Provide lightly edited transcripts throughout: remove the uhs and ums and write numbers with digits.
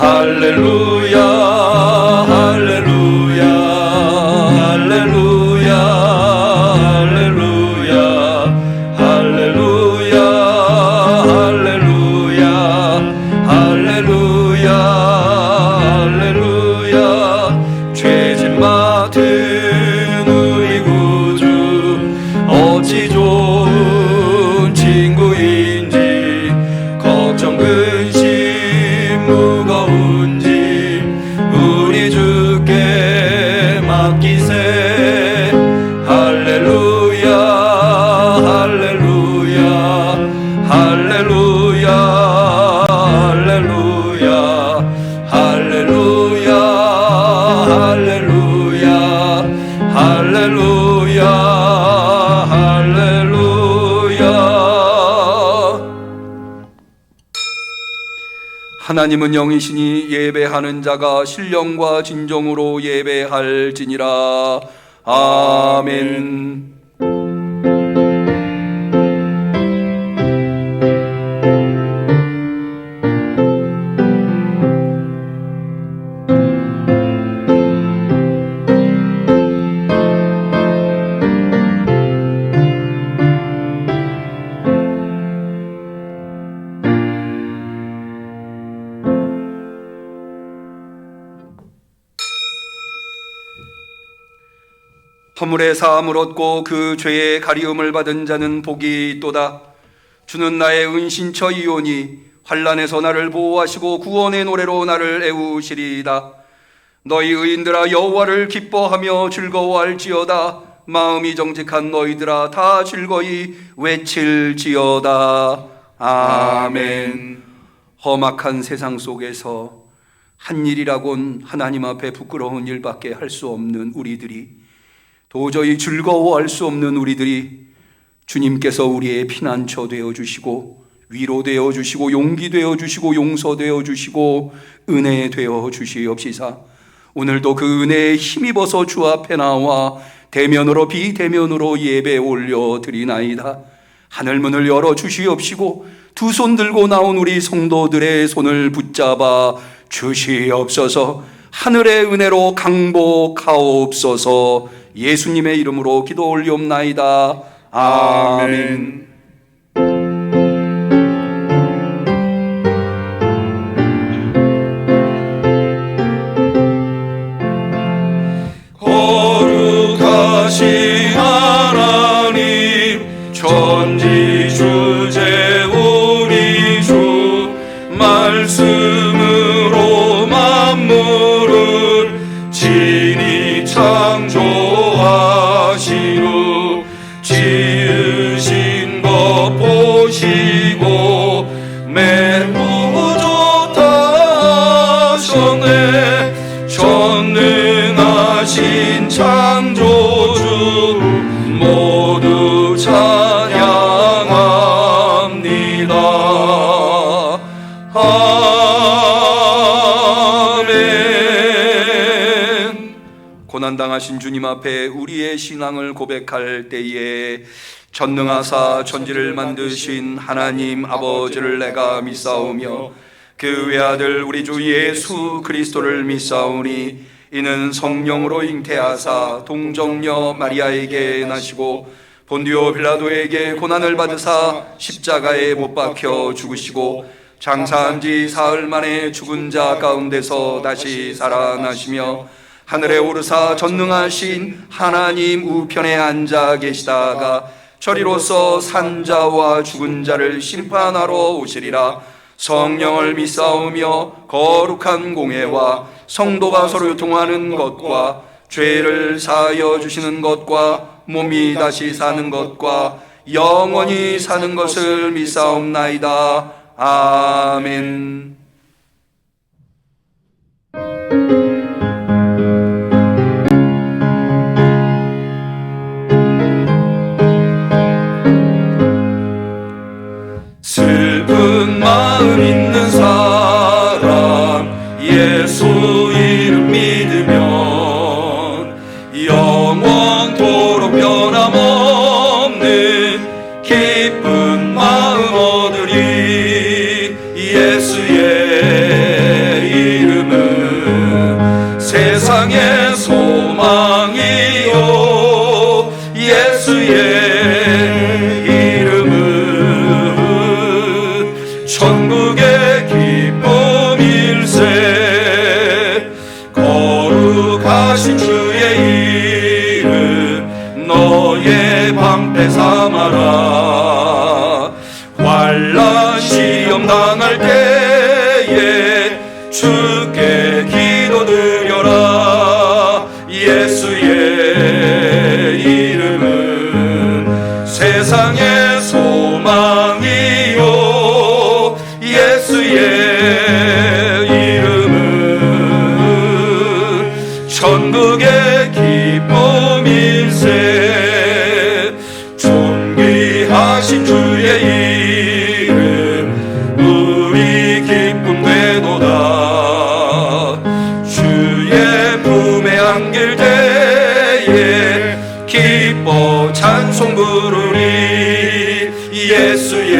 할렐루야 할렐루야 할렐루야 할렐루야 할렐루야 할렐루야 할렐루야 할렐루야 죄짐 맡은 우리 구주 어찌 좋은 친구인지 걱정 근심 무거운지 우리 주께 맡기세 할렐루야 할렐루야 할렐루야 할렐루야 할렐루야 할렐루야 할렐루야 할렐루야. 하나님은 영이시니 예배하는 자가 신령과 진정으로 예배할지니라. 아멘. 허물의 사함을 얻고 그 죄의 가리움을 받은 자는 복이 있도다. 주는 나의 은신처이오니 환난에서 나를 보호하시고 구원의 노래로 나를 애우시리이다. 너희 의인들아 여호와를 기뻐하며 즐거워할지어다. 마음이 정직한 너희들아 다 즐거이 외칠지어다. 아멘. 험악한 세상 속에서 한 일이라곤 하나님 앞에 부끄러운 일밖에 할 수 없는 우리들이, 도저히 즐거워할 수 없는 우리들이 주님께서 우리의 피난처 되어주시고 위로되어 주시고 용기 되어 주시고 용서되어 주시고 은혜 되어 주시옵시사. 오늘도 그 은혜에 힘입어서 주 앞에 나와 대면으로 비대면으로 예배 올려드리나이다. 하늘문을 열어 주시옵시고 두 손 들고 나온 우리 성도들의 손을 붙잡아 주시옵소서. 하늘의 은혜로 강복하옵소서. 예수님의 이름으로 기도 올리옵나이다. 아멘. 거룩하신 하나님 천지주제 우리 주 말씀으로 만물을 친히 창조하시루 지으신 것 보시고 매우 좋다 하셨네. 전능하신 창조주 모두 찬양합니다. 아멘. 고난당하신 주님 앞에 우리의 신앙을 고백할 때에 전능하사 천지를 만드신 하나님 아버지를 내가 믿사오며 그 외아들 우리 주 예수 그리스도를 믿사오니 이는 성령으로 잉태하사 동정녀 마리아에게 나시고 본디오 빌라도에게 고난을 받으사 십자가에 못 박혀 죽으시고 장사한 지 사흘 만에 죽은 자 가운데서 다시 살아나시며 하늘에 오르사 전능하신 하나님 우편에 앉아 계시다가 저리로서 산자와 죽은 자를 심판하러 오시리라. 성령을 믿사오며 거룩한 공회와 성도가 서로 교통하는 것과 죄를 사하여 주시는 것과 몸이 다시 사는 것과 영원히 사는 것을 믿사옵나이다. 아멘. 슬픈 마음 있는 사람 예수 이름 믿으면 영원토록 변함없는 기쁜 마음 얻으리. 예수의 주께 기도드려라. 예수의 이름은 세상의 소망이요, 예수의 이름은 천국의 기쁨일세. 존귀하신 주의 이름 우리 기쁨 되도다. 주의 품에 안길 때에 기뻐 찬송 부르리. 예수의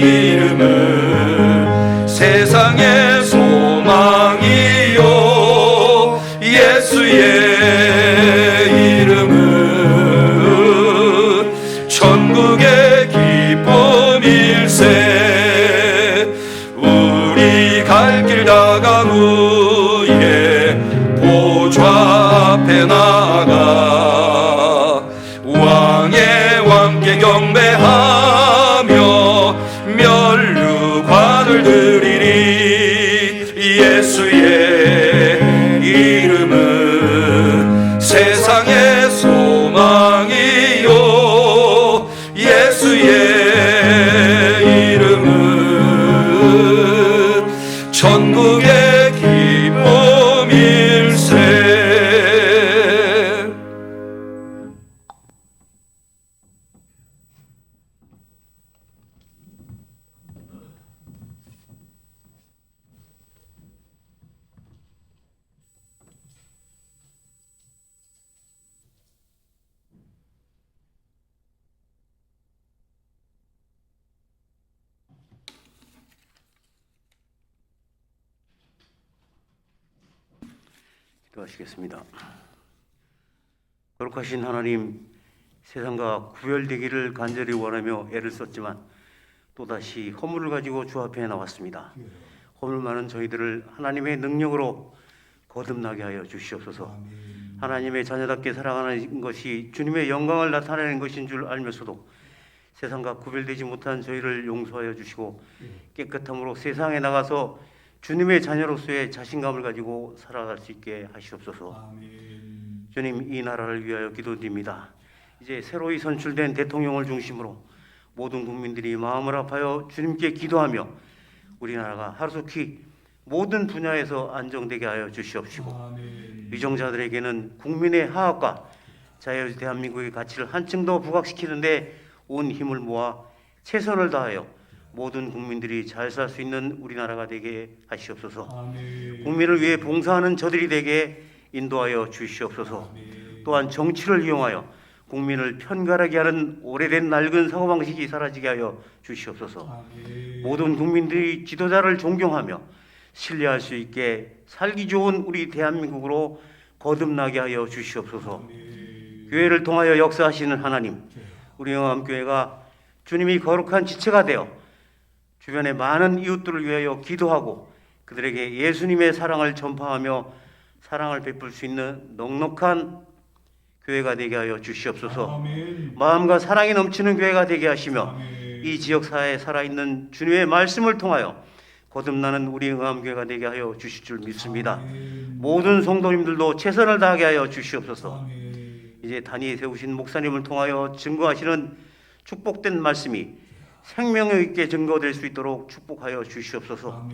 이름은 세상의 소망이요, 예수의 이름은 천국의 기쁨일세. 우리 갈 길 다가온 후에 보좌 앞에 나아가 왕의 왕께 경배하며 면류관을 드리리. 예수의 이름은 세상의 소망이요, 예수의 이름은 천국의 기쁨일세. 기도하시겠습니다. 거룩하신 하나님, 세상과 구별되기를 간절히 원하며 애를 썼지만 또다시 허물을 가지고 주 앞에 나왔습니다. 허물 많은 저희들을 하나님의 능력으로 거듭나게 하여 주시옵소서. 하나님의 자녀답게 살아가는 것이 주님의 영광을 나타내는 것인 줄 알면서도 세상과 구별되지 못한 저희를 용서하여 주시고 깨끗함으로 세상에 나가서 주님의 자녀로서의 자신감을 가지고 살아갈 수 있게 하시옵소서. 주님, 이 나라를 위하여 기도드립니다. 이제 새로이 선출된 대통령을 중심으로 모든 국민들이 마음을 아파여 주님께 기도하며 우리나라가 하루속히 모든 분야에서 안정되게 하여 주시옵시고, 위정자들에게는 국민의 하악과 자유 대한민국의 가치를 한층 더 부각시키는데 온 힘을 모아 최선을 다하여 모든 국민들이 잘 살 수 있는 우리나라가 되게 하시옵소서. 국민을 위해 봉사하는 저들이 되게 인도하여 주시옵소서. 또한 정치를 이용하여 국민을 편가르게 하는 오래된 낡은 사고방식이 사라지게 하여 주시옵소서. 모든 국민들이 지도자를 존경하며 신뢰할 수 있게 살기 좋은 우리 대한민국으로 거듭나게 하여 주시옵소서. 교회를 통하여 역사하시는 하나님, 우리 영암교회가 주님이 거룩한 지체가 되어 주변의 많은 이웃들을 위하여 기도하고 그들에게 예수님의 사랑을 전파하며 사랑을 베풀 수 있는 넉넉한 교회가 되게 하여 주시옵소서. 마음과 사랑이 넘치는 교회가 되게 하시며 이 지역사회에 살아있는 주님의 말씀을 통하여 거듭나는 우리 응암교회가 되게 하여 주실 줄 믿습니다. 모든 성도님들도 최선을 다하게 하여 주시옵소서. 이제 단위에 세우신 목사님을 통하여 증거하시는 축복된 말씀이 생명력 있게 증거될 수 있도록 축복하여 주시옵소서.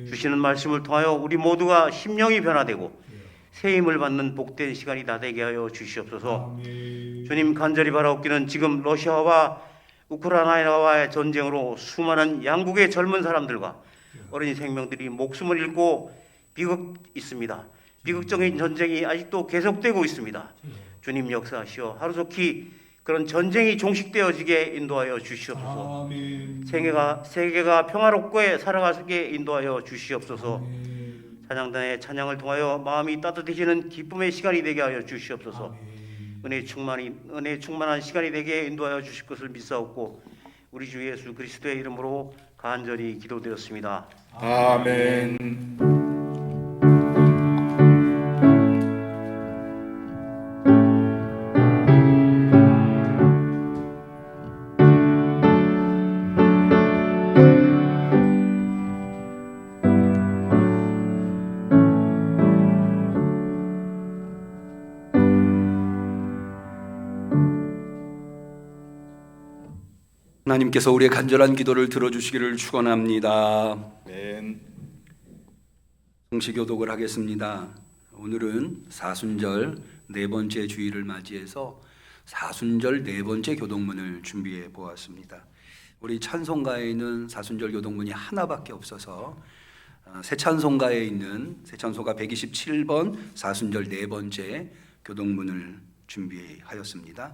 주시는 말씀을 통하여 우리 모두가 심령이 변화되고 새 힘을 받는 복된 시간이 다 되게 하여 주시옵소서. 주님, 간절히 바라옵기는 지금 러시아와 우크라이나와의 전쟁으로 수많은 양국의 젊은 사람들과 어린이 생명들이 목숨을 잃고 있습니다. 비극적인 전쟁이 아직도 계속되고 있습니다. 주님, 역사하시어 하루속히 그런 전쟁이 종식되어지게 인도하여 주시옵소서. 세계가 평화롭게 살아가게 인도하여 주시옵소서. 찬양단의 찬양을 통하여 마음이 따뜻해지는 기쁨의 시간이 되게 하여 주시옵소서. 은혜 충만한 시간이 되게 인도하여 주실 것을 믿사옵고 우리 주 예수 그리스도의 이름으로 간절히 기도드렸습니다. 아멘. 하나님께서 우리의 간절한 기도를 들어주시기를 축원합니다. 아멘. 성시교독을 하겠습니다. 오늘은 사순절 네 번째 주일을 맞이해서 사순절 네 번째 교독문을 준비해 보았습니다. 우리 찬송가에는 사순절 교독문이 하나밖에 없어서 새 찬송가에 있는 새 찬송가 127번 사순절 네 번째 교독문을 준비하였습니다.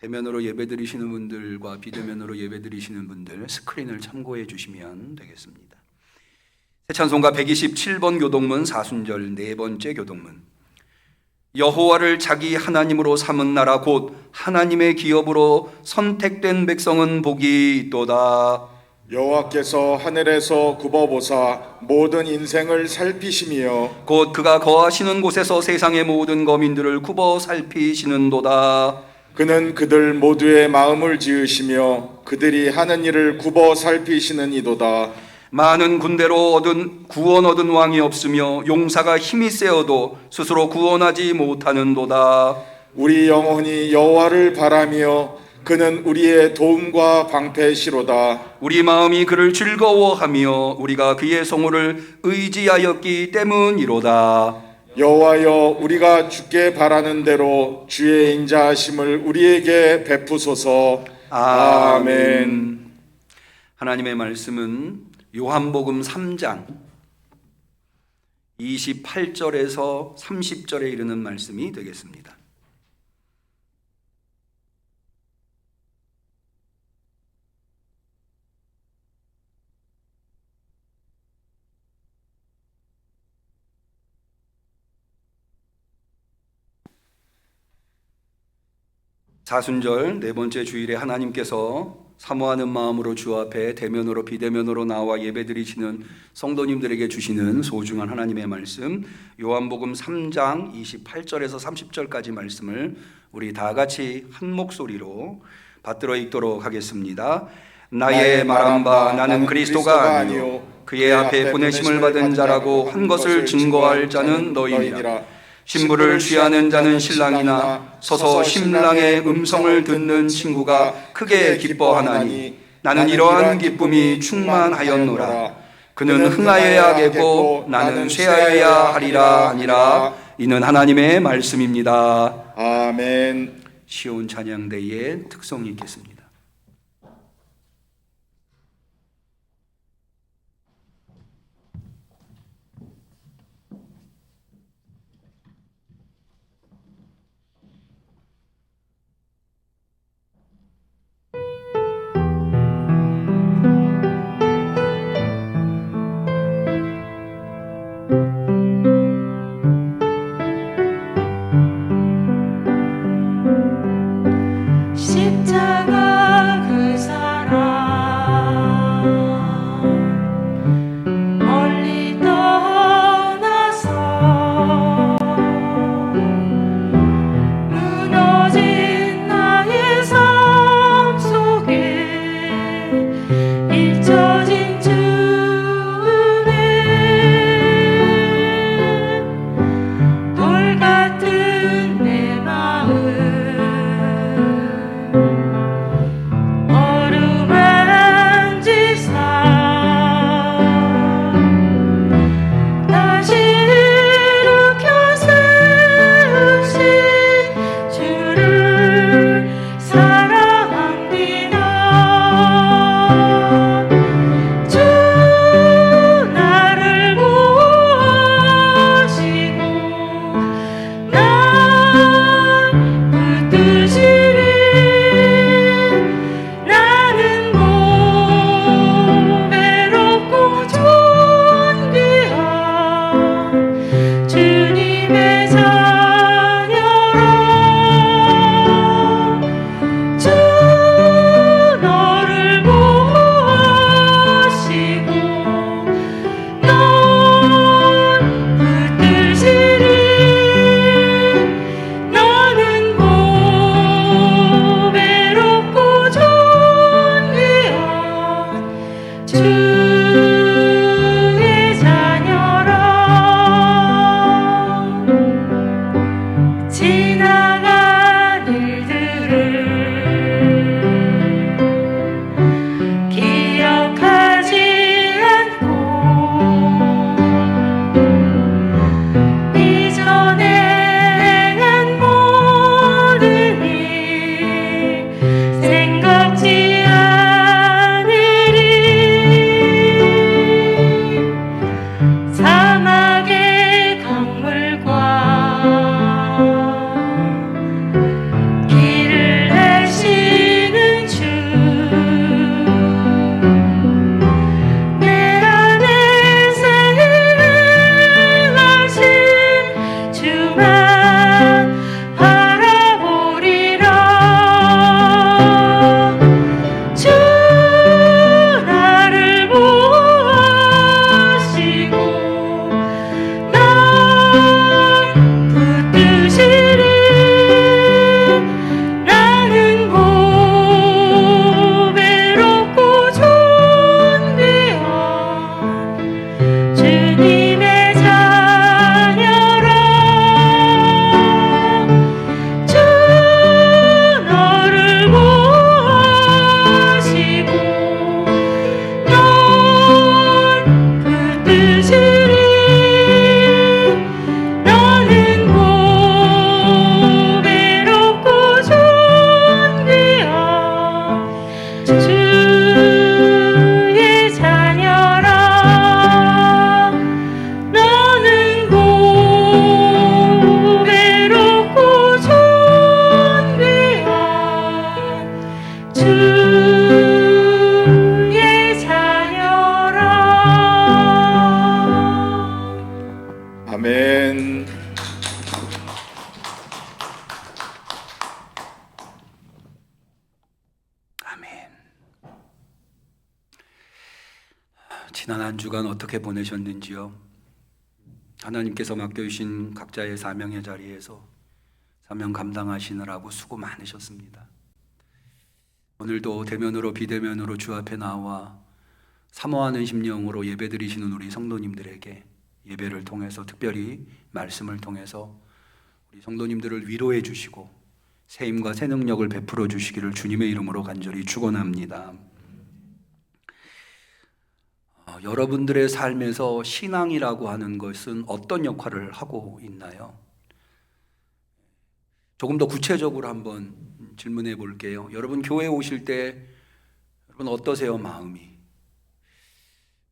대면으로 예배드리시는 분들과 비대면으로 예배드리시는 분들 스크린을 참고해 주시면 되겠습니다. 새 찬송가 127번 교독문 사순절 네 번째 교독문. 여호와를 자기 하나님으로 삼은 나라 곧 하나님의 기업으로 선택된 백성은 복이 있도다. 여호와께서 하늘에서 굽어보사 모든 인생을 살피시며 곧 그가 거하시는 곳에서 세상의 모든 거민들을 굽어 살피시는도다. 그는 그들 모두의 마음을 지으시며 그들이 하는 일을 굽어 살피시는 이도다. 많은 군대로 구원 얻은 왕이 없으며 용사가 힘이 세어도 스스로 구원하지 못하는도다. 우리 영혼이 여호와를 바라며 그는 우리의 도움과 방패시로다. 우리 마음이 그를 즐거워하며 우리가 그의 성호를 의지하였기 때문이로다. 여호와여, 우리가 주께 바라는 대로 주의 인자하심을 우리에게 베푸소서. 아멘. 하나님의 말씀은 요한복음 3장 28절에서 30절에 이르는 말씀이 되겠습니다. 사순절 네 번째 주일에 하나님께서 사모하는 마음으로 주 앞에 대면으로 비대면으로 나와 예배드리시는 성도님들에게 주시는 소중한 하나님의 말씀, 요한복음 3장 28절에서 30절까지 말씀을 우리 다 같이 한 목소리로 받들어 읽도록 하겠습니다. 나의 말한 바 나는 그리스도가 아니요 그의 앞에 보내심을 받은 자라고 한 것을 증거할 자는 너희니라. 신부를 취하는 자는 신랑이나 서서 신랑의 음성을 듣는 친구가 크게 기뻐하나니 나는 이러한 기쁨이 충만하였노라. 그는 흥하여야겠고 나는 쇠하여야 하리라 하니라. 이는 하나님의 말씀입니다. 아멘. 시온 찬양대의 특성이 있겠습니다. 십자가 주간 어떻게 보내셨는지요? 하나님께서 맡겨주신 각자의 사명의 자리에서 사명 감당하시느라고 수고 많으셨습니다. 오늘도 대면으로 비대면으로 주 앞에 나와 사모하는 심령으로 예배드리시는 우리 성도님들에게 예배를 통해서 특별히 말씀을 통해서 우리 성도님들을 위로해 주시고 새 힘과 새 능력을 베풀어 주시기를 주님의 이름으로 간절히 축원합니다. 여러분들의 삶에서 신앙이라고 하는 것은 어떤 역할을 하고 있나요? 조금 더 구체적으로 한번 질문해 볼게요. 여러분 교회 오실 때 여러분 어떠세요? 마음이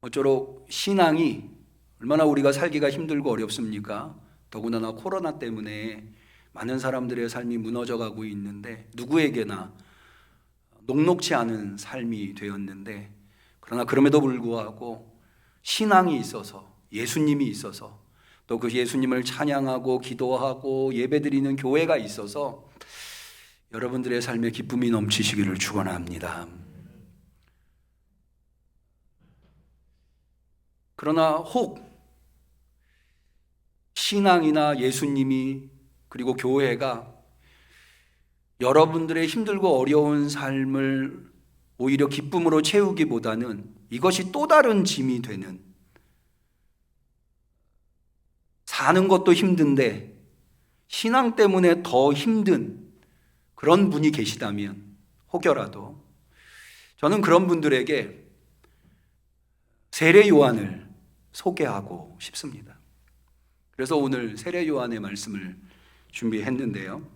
모쪼록 신앙이 얼마나 우리가 살기가 힘들고 어렵습니까? 더군다나 코로나 때문에 많은 사람들의 삶이 무너져가고 있는데 누구에게나 녹록지 않은 삶이 되었는데 그러나 그럼에도 불구하고 신앙이 있어서 예수님이 있어서 또 그 예수님을 찬양하고 기도하고 예배드리는 교회가 있어서 여러분들의 삶에 기쁨이 넘치시기를 축원합니다. 그러나 혹 신앙이나 예수님이 그리고 교회가 여러분들의 힘들고 어려운 삶을 오히려 기쁨으로 채우기보다는 이것이 또 다른 짐이 되는, 사는 것도 힘든데 신앙 때문에 더 힘든 그런 분이 계시다면 혹여라도 저는 그런 분들에게 세례 요한을 소개하고 싶습니다. 그래서 오늘 세례 요한의 말씀을 준비했는데요.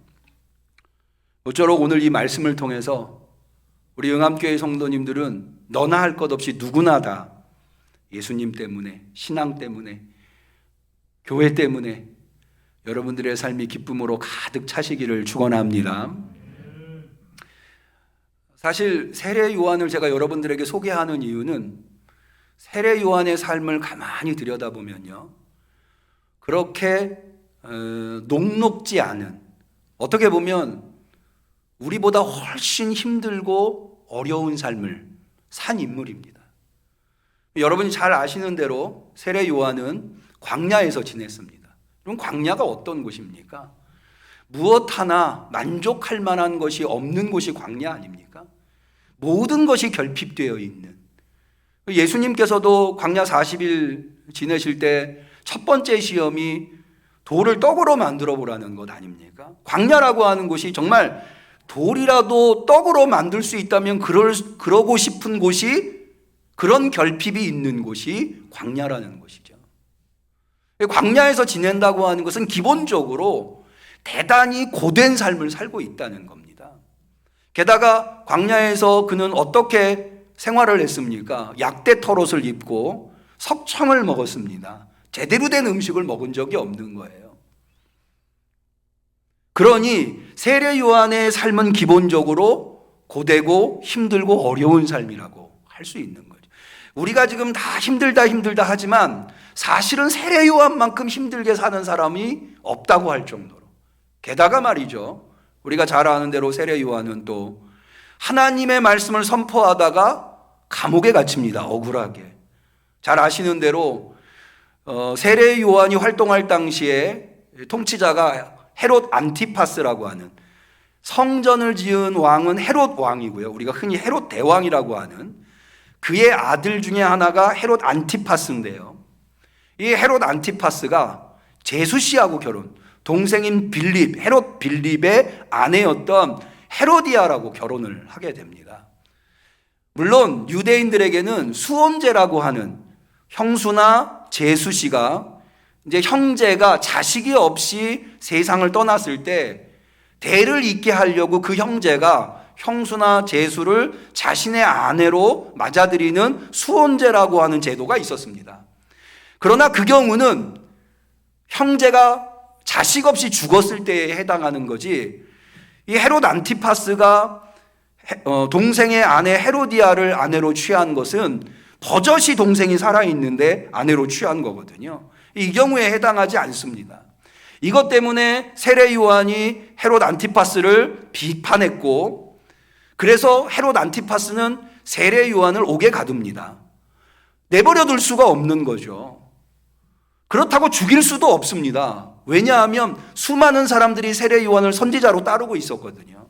모쪼록 오늘 이 말씀을 통해서 우리 응암교회 성도님들은 너나 할 것 없이 누구나 다 예수님 때문에, 신앙 때문에, 교회 때문에 여러분들의 삶이 기쁨으로 가득 차시기를 축원합니다. 사실 세례 요한을 제가 여러분들에게 소개하는 이유는 세례 요한의 삶을 가만히 들여다보면요, 그렇게 녹록지 않은, 어떻게 보면 우리보다 훨씬 힘들고 어려운 삶을 산 인물입니다. 여러분이 잘 아시는 대로 세례 요한은 광야에서 지냈습니다. 그럼 광야가 어떤 곳입니까? 무엇 하나 만족할 만한 것이 없는 곳이 광야 아닙니까? 모든 것이 결핍되어 있는. 예수님께서도 광야 40일 지내실 때 첫 번째 시험이 돌을 떡으로 만들어 보라는 것 아닙니까? 광야라고 하는 곳이 정말 돌이라도 떡으로 만들 수 있다면 그러고 싶은 곳이, 그런 결핍이 있는 곳이 광야라는 것이죠. 광야에서 지낸다고 하는 것은 기본적으로 대단히 고된 삶을 살고 있다는 겁니다. 게다가 광야에서 그는 어떻게 생활을 했습니까? 약대 털옷을 입고 석청을 먹었습니다. 제대로 된 음식을 먹은 적이 없는 거예요. 그러니 세례 요한의 삶은 기본적으로 고되고 힘들고 어려운 삶이라고 할 수 있는 거죠. 우리가 지금 다 힘들다 하지만 사실은 세례 요한만큼 힘들게 사는 사람이 없다고 할 정도로, 게다가 말이죠, 우리가 잘 아는 대로 세례 요한은 또 하나님의 말씀을 선포하다가 감옥에 갇힙니다. 억울하게. 잘 아시는 대로 세례 요한이 활동할 당시에 통치자가 헤롯 안티파스라고 하는, 성전을 지은 왕은 헤롯 왕이고요, 우리가 흔히 헤롯 대왕이라고 하는 그의 아들 중에 하나가 헤롯 안티파스인데요, 이 헤롯 안티파스가 제수 씨하고 결혼, 동생인 빌립, 헤롯 빌립의 아내였던 헤로디아라고 결혼을 하게 됩니다. 물론 유대인들에게는 수혼제라고 하는, 형수나 제수 씨가 이제 형제가 자식이 없이 세상을 떠났을 때 대를 잇게 하려고 그 형제가 형수나 제수를 자신의 아내로 맞아들이는 수혼제라고 하는 제도가 있었습니다. 그러나 그 경우는 형제가 자식 없이 죽었을 때에 해당하는 거지, 이 헤롯 안티파스가 동생의 아내 헤로디아를 아내로 취한 것은 버젓이 동생이 살아있는데 아내로 취한 거거든요. 이 경우에 해당하지 않습니다. 이것 때문에 세례 요한이 헤롯 안티파스를 비판했고, 그래서 헤롯 안티파스는 세례 요한을 옥에 가둡니다. 내버려 둘 수가 없는 거죠. 그렇다고 죽일 수도 없습니다. 왜냐하면 수많은 사람들이 세례 요한을 선지자로 따르고 있었거든요.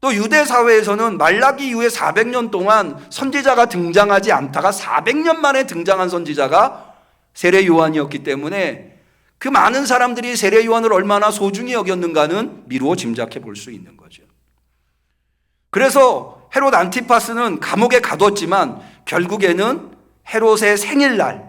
또 유대 사회에서는 말라기 이후에 400년 동안 선지자가 등장하지 않다가 400년 만에 등장한 선지자가 세례 요한이었기 때문에 그 많은 사람들이 세례 요한을 얼마나 소중히 여겼는가는 미루어 짐작해 볼 수 있는 거죠. 그래서 헤롯 안티파스는 감옥에 가뒀지만 결국에는 헤롯의 생일날에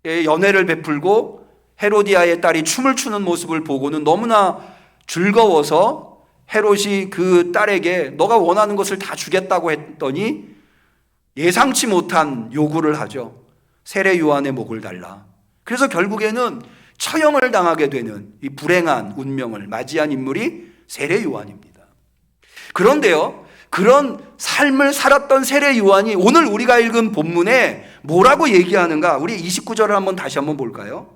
연회를 베풀고 헤로디아의 딸이 춤을 추는 모습을 보고는 너무나 즐거워서 헤롯이 그 딸에게 너가 원하는 것을 다 주겠다고 했더니 예상치 못한 요구를 하죠. 세례 요한의 목을 달라. 그래서 결국에는 처형을 당하게 되는 이 불행한 운명을 맞이한 인물이 세례 요한입니다. 그런데요, 그런 삶을 살았던 세례 요한이 오늘 우리가 읽은 본문에 뭐라고 얘기하는가? 우리 29절을 한번 다시 한번 볼까요?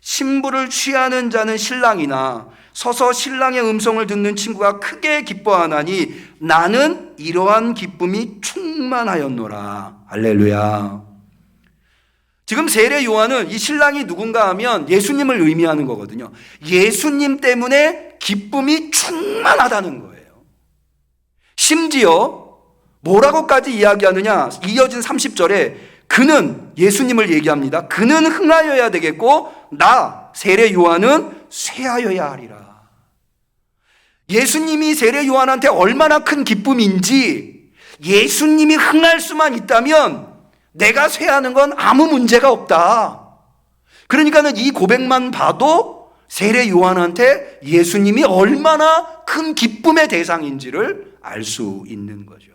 신부를 취하는 자는 신랑이나 서서 신랑의 음성을 듣는 친구가 크게 기뻐하나니 나는 이러한 기쁨이 충만하였노라. 할렐루야. 지금 세례 요한은 이 신랑이 누군가 하면 예수님을 의미하는 거거든요. 예수님 때문에 기쁨이 충만하다는 거예요. 심지어 뭐라고까지 이야기하느냐? 이어진 30절에 그는 예수님을 얘기합니다. 그는 흥하여야 되겠고 나 세례 요한은 쇠하여야 하리라. 예수님이 세례 요한한테 얼마나 큰 기쁨인지 예수님이 흥할 수만 있다면 내가 쇠하는 건 아무 문제가 없다. 그러니까는 이 고백만 봐도 세례 요한한테 예수님이 얼마나 큰 기쁨의 대상인지를 알 수 있는 거죠.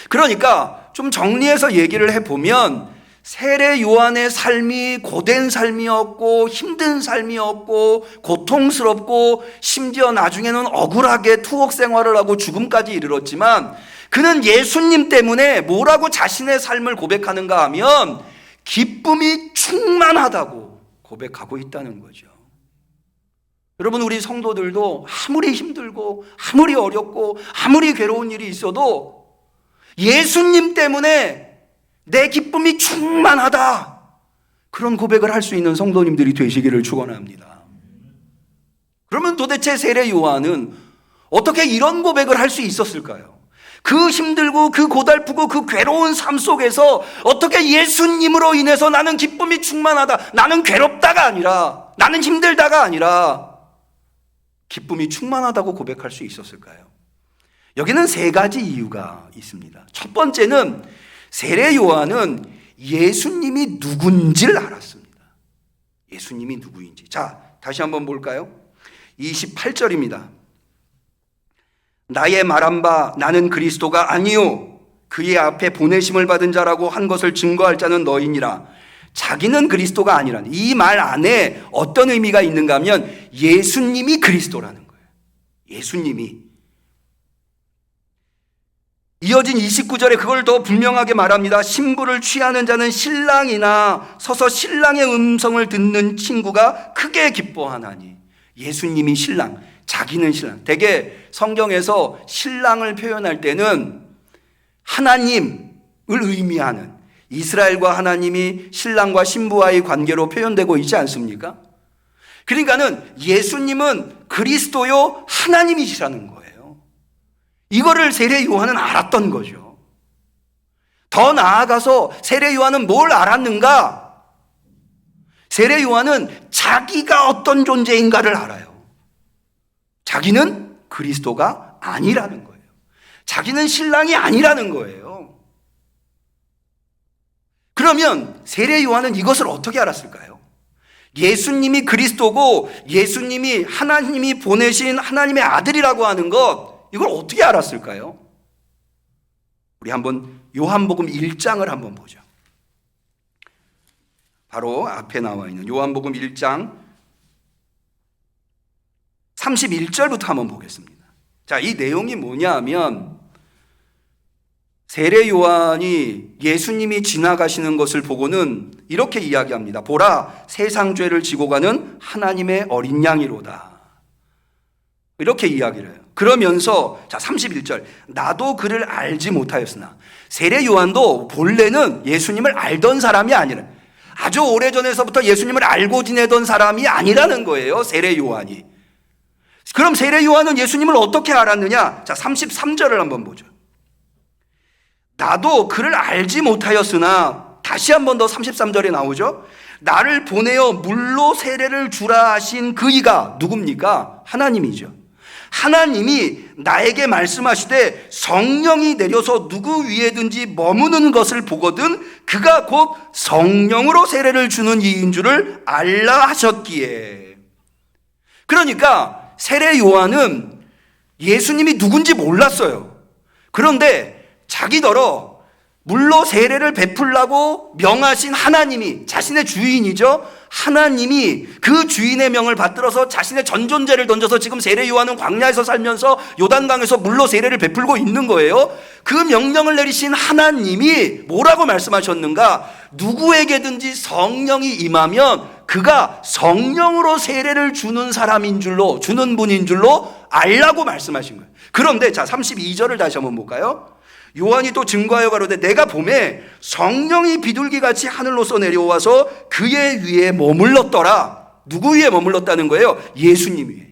그러니까 좀 정리해서 얘기를 해보면 세례 요한의 삶이 고된 삶이었고 힘든 삶이었고 고통스럽고 심지어 나중에는 억울하게 투옥 생활을 하고 죽음까지 이르렀지만 그는 예수님 때문에 뭐라고 자신의 삶을 고백하는가 하면 기쁨이 충만하다고 고백하고 있다는 거죠. 여러분, 우리 성도들도 아무리 힘들고 아무리 어렵고 아무리 괴로운 일이 있어도 예수님 때문에 내 기쁨이 충만하다, 그런 고백을 할 수 있는 성도님들이 되시기를 축원합니다. 그러면 도대체 세례 요한은 어떻게 이런 고백을 할 수 있었을까요? 그 힘들고 그 고달프고 그 괴로운 삶 속에서 어떻게 예수님으로 인해서 나는 기쁨이 충만하다, 나는 괴롭다가 아니라, 나는 힘들다가 아니라 기쁨이 충만하다고 고백할 수 있었을까요? 여기는 세 가지 이유가 있습니다. 첫 번째는 세례 요한은 예수님이 누군지를 알았습니다. 예수님이 누구인지. 자, 다시 한번 볼까요? 28절입니다. 나의 말한 바 나는 그리스도가 아니요 그의 앞에 보내심을 받은 자라고 한 것을 증거할 자는 너희니라. 자기는 그리스도가 아니라는 이 말 안에 어떤 의미가 있는가 하면 예수님이 그리스도라는 거예요. 예수님이. 이어진 29절에 그걸 더 분명하게 말합니다. 신부를 취하는 자는 신랑이나 서서 신랑의 음성을 듣는 친구가 크게 기뻐하나니. 예수님이 신랑, 자기는 신랑. 대개 성경에서 신랑을 표현할 때는 하나님을 의미하는, 이스라엘과 하나님이 신랑과 신부와의 관계로 표현되고 있지 않습니까? 그러니까는 예수님은 그리스도요 하나님이시라는 거예요. 이거를 세례 요한은 알았던 거죠. 더 나아가서 세례 요한은 뭘 알았는가? 세례 요한은 자기가 어떤 존재인가를 알아요. 자기는 그리스도가 아니라는 거예요. 자기는 신랑이 아니라는 거예요. 그러면 세례 요한은 이것을 어떻게 알았을까요? 예수님이 그리스도고 예수님이 하나님이 보내신 하나님의 아들이라고 하는 것, 이걸 어떻게 알았을까요? 우리 한번 요한복음 1장을 한번 보죠. 바로 앞에 나와 있는 요한복음 1장 31절부터 한번 보겠습니다. 자, 이 내용이 뭐냐 하면 세례 요한이 예수님이 지나가시는 것을 보고는 이렇게 이야기합니다. 보라, 세상 죄를 지고 가는 하나님의 어린 양이로다. 이렇게 이야기를 해요. 그러면서 자 31절 나도 그를 알지 못하였으나 세례 요한도 본래는 예수님을 알던 사람이 아니라 아주 오래전에서부터 예수님을 알고 지내던 사람이 아니라는 거예요. 세례 요한이. 그럼 세례 요한은 예수님을 어떻게 알았느냐? 자 33절을 한번 보죠. 나도 그를 알지 못하였으나 다시 한번 더 33절에 나오죠. 나를 보내어 물로 세례를 주라 하신 그이가 누굽니까? 하나님이죠. 하나님이 나에게 말씀하시되 성령이 내려서 누구 위에든지 머무는 것을 보거든 그가 곧 성령으로 세례를 주는 이인 줄을 알라 하셨기에. 그러니까 세례 요한은 예수님이 누군지 몰랐어요. 그런데 자기더러 물로 세례를 베풀라고 명하신 하나님이, 자신의 주인이죠. 하나님이 그 주인의 명을 받들어서 자신의 전존재를 던져서 지금 세례 요한은 광야에서 살면서 요단강에서 물로 세례를 베풀고 있는 거예요. 그 명령을 내리신 하나님이 뭐라고 말씀하셨는가? 누구에게든지 성령이 임하면 그가 성령으로 세례를 주는 사람인 줄로, 주는 분인 줄로 알라고 말씀하신 거예요. 그런데 자 32절을 다시 한번 볼까요? 요한이 또 증거하여 가로되 내가 보매 성령이 비둘기같이 하늘로서 내려와서 그의 위에 머물렀더라. 누구 위에 머물렀다는 거예요? 예수님 위에.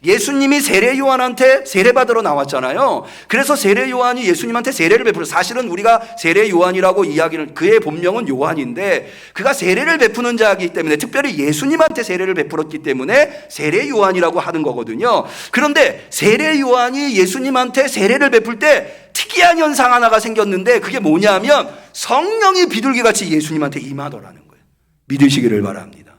예수님이 세례 요한한테 세례받으러 나왔잖아요. 그래서 세례 요한이 예수님한테 세례를 베풀어. 사실은 우리가 세례 요한이라고 이야기를, 그의 본명은 요한인데 그가 세례를 베푸는 자이기 때문에, 특별히 예수님한테 세례를 베풀었기 때문에 세례 요한이라고 하는 거거든요. 그런데 세례 요한이 예수님한테 세례를 베풀 때 특이한 현상 하나가 생겼는데 그게 뭐냐면 성령이 비둘기같이 예수님한테 임하더라는 거예요. 믿으시기를 바랍니다.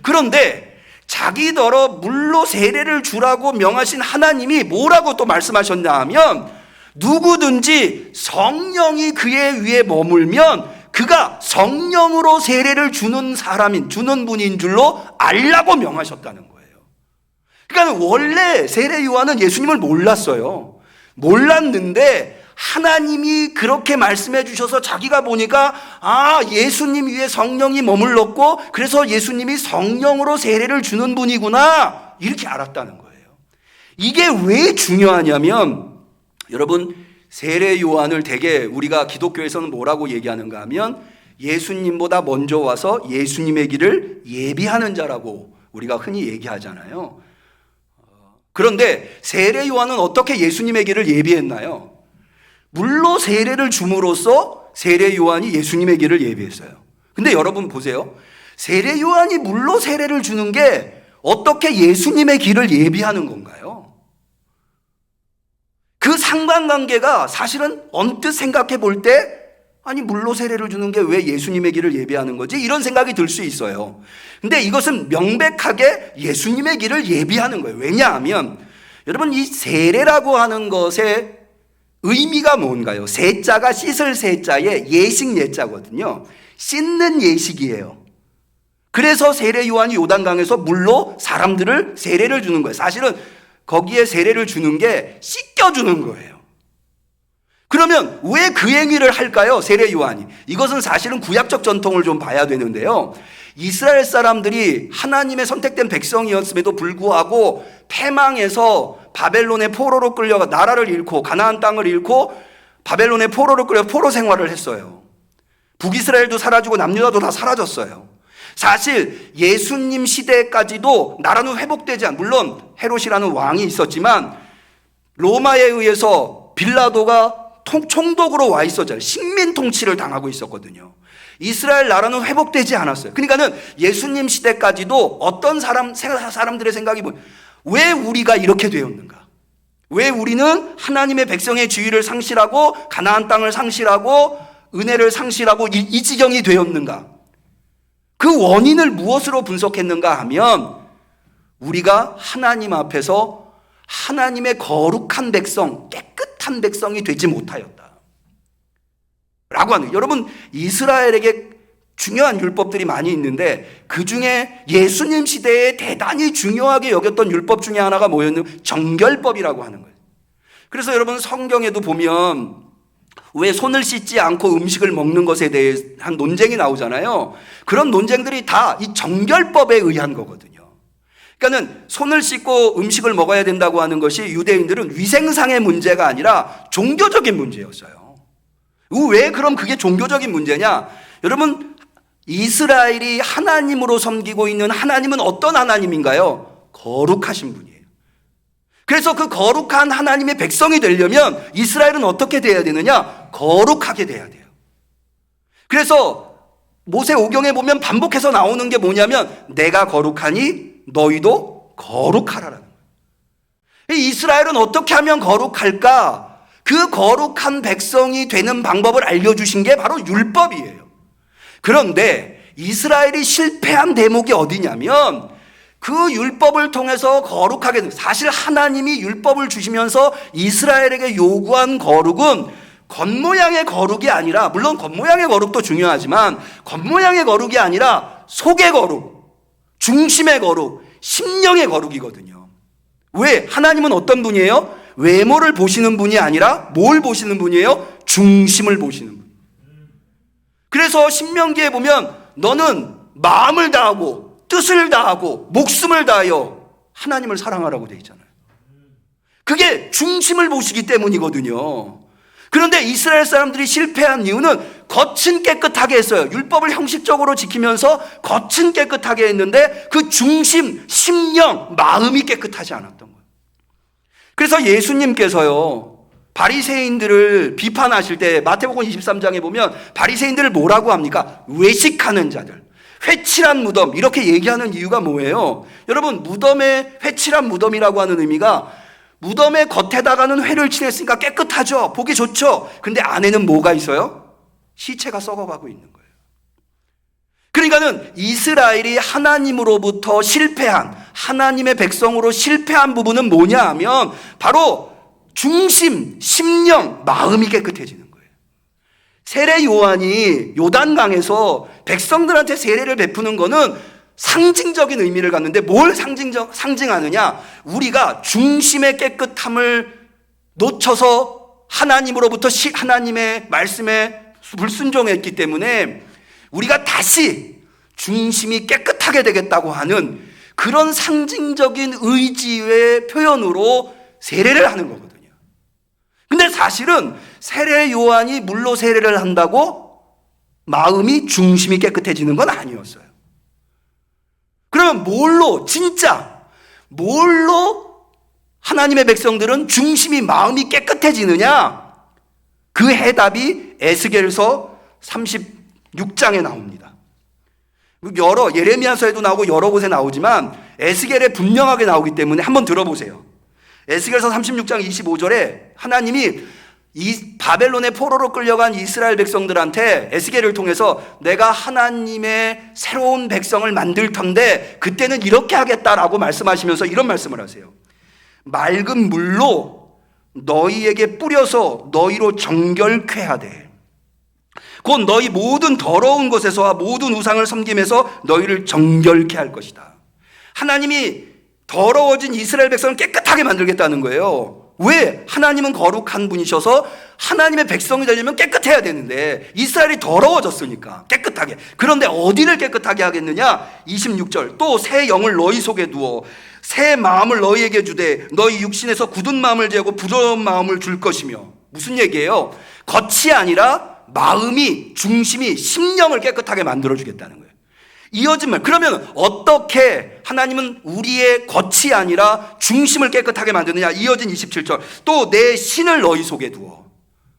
그런데 자기더러 물로 세례를 주라고 명하신 하나님이 뭐라고 또 말씀하셨냐 하면 누구든지 성령이 그의 위에 머물면 그가 성령으로 세례를 주는 사람인, 주는 분인 줄로 알라고 명하셨다는 거예요. 그러니까 원래 세례 요한은 예수님을 몰랐어요. 몰랐는데 하나님이 그렇게 말씀해 주셔서 자기가 보니까 예수님 위에 성령이 머물렀고 그래서 예수님이 성령으로 세례를 주는 분이구나 이렇게 알았다는 거예요. 이게 왜 중요하냐면 여러분 세례 요한을 되게 우리가 기독교에서는 뭐라고 얘기하는가 하면 예수님보다 먼저 와서 예수님의 길을 예비하는 자라고 우리가 흔히 얘기하잖아요. 그런데 세례 요한은 어떻게 예수님의 길을 예비했나요? 물로 세례를 줌으로써 세례 요한이 예수님의 길을 예비했어요. 근데 여러분 보세요. 세례 요한이 물로 세례를 주는 게 어떻게 예수님의 길을 예비하는 건가요? 그 상관관계가 사실은 언뜻 생각해 볼 때 아니 물로 세례를 주는 게 왜 예수님의 길을 예비하는 거지? 이런 생각이 들 수 있어요. 근데 이것은 명백하게 예수님의 길을 예비하는 거예요. 왜냐하면 여러분 이 세례라고 하는 것의 의미가 뭔가요? 세자가 씻을 세자에 예식 예자거든요. 씻는 예식이에요. 그래서 세례 요한이 요단강에서 물로 사람들을 세례를 주는 거예요. 사실은 거기에 세례를 주는 게 씻겨주는 거예요. 그러면 왜 그 행위를 할까요? 세례 요한이. 이것은 사실은 구약적 전통을 좀 봐야 되는데요. 이스라엘 사람들이 하나님의 선택된 백성이었음에도 불구하고 패망해서 바벨론의 포로로 끌려가 나라를 잃고 가나안 땅을 잃고 바벨론의 포로로 끌려 포로 생활을 했어요. 북이스라엘도 사라지고 남유다도 다 사라졌어요. 사실 예수님 시대까지도 나라는 회복되지 않, 물론 헤롯이라는 왕이 있었지만 로마에 의해서 빌라도가 총독으로 와 있었잖아요. 식민 통치를 당하고 있었거든요. 이스라엘 나라는 회복되지 않았어요. 그러니까는 예수님 시대까지도 어떤 사람들의 생각이 왜 우리가 이렇게 되었는가? 왜 우리는 하나님의 백성의 지위를 상실하고 가나안 땅을 상실하고 은혜를 상실하고 이 지경이 되었는가? 그 원인을 무엇으로 분석했는가 하면 우리가 하나님 앞에서 하나님의 거룩한 백성, 깨끗한 백성이 되지 못하였다 라고 하는, 여러분 이스라엘에게 중요한 율법들이 많이 있는데 그 중에 예수님 시대에 대단히 중요하게 여겼던 율법 중에 하나가 뭐였냐면 정결법이라고 하는 거예요. 그래서 여러분 성경에도 보면 왜 손을 씻지 않고 음식을 먹는 것에 대한 논쟁이 나오잖아요. 그런 논쟁들이 다 이 정결법에 의한 거거든요. 그러니까는 손을 씻고 음식을 먹어야 된다고 하는 것이 유대인들은 위생상의 문제가 아니라 종교적인 문제였어요. 왜 그럼 그게 종교적인 문제냐? 여러분, 이스라엘이 하나님으로 섬기고 있는 하나님은 어떤 하나님인가요? 거룩하신 분이에요. 그래서 그 거룩한 하나님의 백성이 되려면 이스라엘은 어떻게 돼야 되느냐? 거룩하게 돼야 돼요. 그래서 모세오경에 보면 반복해서 나오는 게 뭐냐면 내가 거룩하니 너희도 거룩하라라는 거예요. 이스라엘은 어떻게 하면 거룩할까? 그 거룩한 백성이 되는 방법을 알려주신 게 바로 율법이에요. 그런데 이스라엘이 실패한 대목이 어디냐면 그 율법을 통해서 거룩하게 된, 사실 하나님이 율법을 주시면서 이스라엘에게 요구한 거룩은 겉모양의 거룩이 아니라, 물론 겉모양의 거룩도 중요하지만 겉모양의 거룩이 아니라 속의 거룩, 중심의 거룩, 심령의 거룩이거든요. 왜? 하나님은 어떤 분이에요? 외모를 보시는 분이 아니라 뭘 보시는 분이에요? 중심을 보시는 분. 그래서 신명기에 보면 너는 마음을 다하고 뜻을 다하고 목숨을 다하여 하나님을 사랑하라고 되어 있잖아요. 그게 중심을 보시기 때문이거든요. 그런데 이스라엘 사람들이 실패한 이유는 겉은 깨끗하게 했어요. 율법을 형식적으로 지키면서 겉은 깨끗하게 했는데 그 중심, 심령, 마음이 깨끗하지 않았던 거예요. 그래서 예수님께서요, 바리새인들을 비판하실 때 마태복음 23장에 보면 바리새인들을 뭐라고 합니까? 외식하는 자들, 회칠한 무덤, 이렇게 얘기하는 이유가 뭐예요? 여러분, 무덤에 회칠한 무덤이라고 하는 의미가 무덤의 겉에다가는 회를 칠했으니까 깨끗하죠. 보기 좋죠. 근데 안에는 뭐가 있어요? 시체가 썩어가고 있는 거예요. 그러니까는 이스라엘이 하나님으로부터 실패한, 하나님의 백성으로 실패한 부분은 뭐냐 하면 바로 중심, 심령, 마음이 깨끗해지는 거예요. 세례 요한이 요단강에서 백성들한테 세례를 베푸는 거는 상징적인 의미를 갖는데 뭘 상징하느냐? 우리가 중심의 깨끗함을 놓쳐서 하나님으로부터 하나님의 말씀에 불순종했기 때문에 우리가 다시 중심이 깨끗하게 되겠다고 하는 그런 상징적인 의지의 표현으로 세례를 하는 거거든요. 근데 사실은 세례 요한이 물로 세례를 한다고 마음이 중심이 깨끗해지는 건 아니었어요. 그러면 뭘로 하나님의 백성들은 중심이, 마음이 깨끗해지느냐? 그 해답이 에스겔서 36장에 나옵니다. 예레미야서에도 나오고 여러 곳에 나오지만 에스겔에 분명하게 나오기 때문에 한번 들어보세요. 에스겔서 36장 25절에 하나님이 이 바벨론의 포로로 끌려간 이스라엘 백성들한테 에스겔을 통해서 내가 하나님의 새로운 백성을 만들 텐데 그때는 이렇게 하겠다라고 말씀하시면서 이런 말씀을 하세요. 맑은 물로 너희에게 뿌려서 너희로 정결케 하되 곧 너희 모든 더러운 것에서와 모든 우상을 섬김에서 너희를 정결케 할 것이다. 하나님이 더러워진 이스라엘 백성을 깨끗하게 만들겠다는 거예요. 왜? 하나님은 거룩한 분이셔서 하나님의 백성이 되려면 깨끗해야 되는데 이스라엘이 더러워졌으니까 깨끗하게. 그런데 어디를 깨끗하게 하겠느냐? 26절 또 새 영을 너희 속에 두어 새 마음을 너희에게 주되 너희 육신에서 굳은 마음을 제하고 부드러운 마음을 줄 것이며. 무슨 얘기예요? 겉이 아니라 마음이, 중심이, 심령을 깨끗하게 만들어주겠다는 거예요. 이어진 말. 그러면 어떻게 하나님은 우리의 겉이 아니라 중심을 깨끗하게 만드느냐? 이어진 27절 또 내 신을 너희 속에 두어.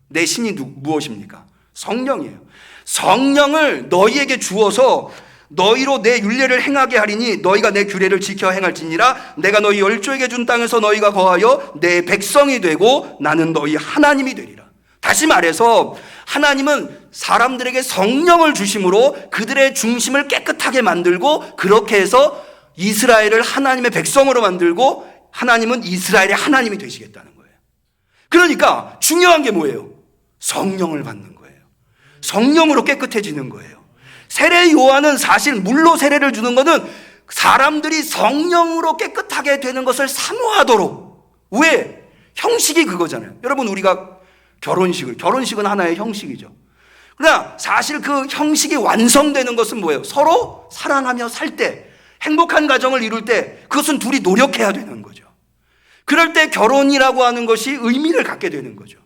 내 신이 무엇입니까? 성령이에요. 성령을 너희에게 주어서 너희로 내 율례를 행하게 하리니 너희가 내 규례를 지켜 행할지니라. 내가 너희 열조에게 준 땅에서 너희가 거하여 내 백성이 되고 나는 너희 하나님이 되리라. 다시 말해서 하나님은 사람들에게 성령을 주심으로 그들의 중심을 깨끗하게 만들고 그렇게 해서 이스라엘을 하나님의 백성으로 만들고 하나님은 이스라엘의 하나님이 되시겠다는 거예요. 그러니까 중요한 게 뭐예요? 성령을 받는 거예요. 성령으로 깨끗해지는 거예요. 세례 요한은 사실 물로 세례를 주는 것은 사람들이 성령으로 깨끗하게 되는 것을 사모하도록. 왜? 형식이 그거잖아요. 여러분, 우리가 결혼식은 하나의 형식이죠. 그러나 사실 그 형식이 완성되는 것은 뭐예요? 서로 사랑하며 살 때 행복한 가정을 이룰 때 그것은 둘이 노력해야 되는 거죠. 그럴 때 결혼이라고 하는 것이 의미를 갖게 되는 거죠.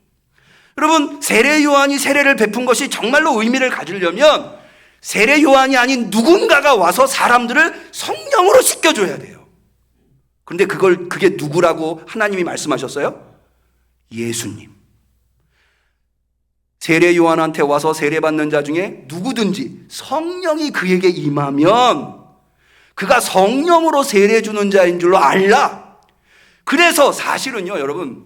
여러분, 세례 요한이 세례를 베푼 것이 정말로 의미를 가지려면 세례 요한이 아닌 누군가가 와서 사람들을 성령으로 씻겨줘야 돼요. 그런데 그게 누구라고 하나님이 말씀하셨어요? 예수님. 세례 요한한테 와서 세례받는 자 중에 누구든지 성령이 그에게 임하면 그가 성령으로 세례 주는 자인 줄로 알라. 그래서 사실은요, 여러분,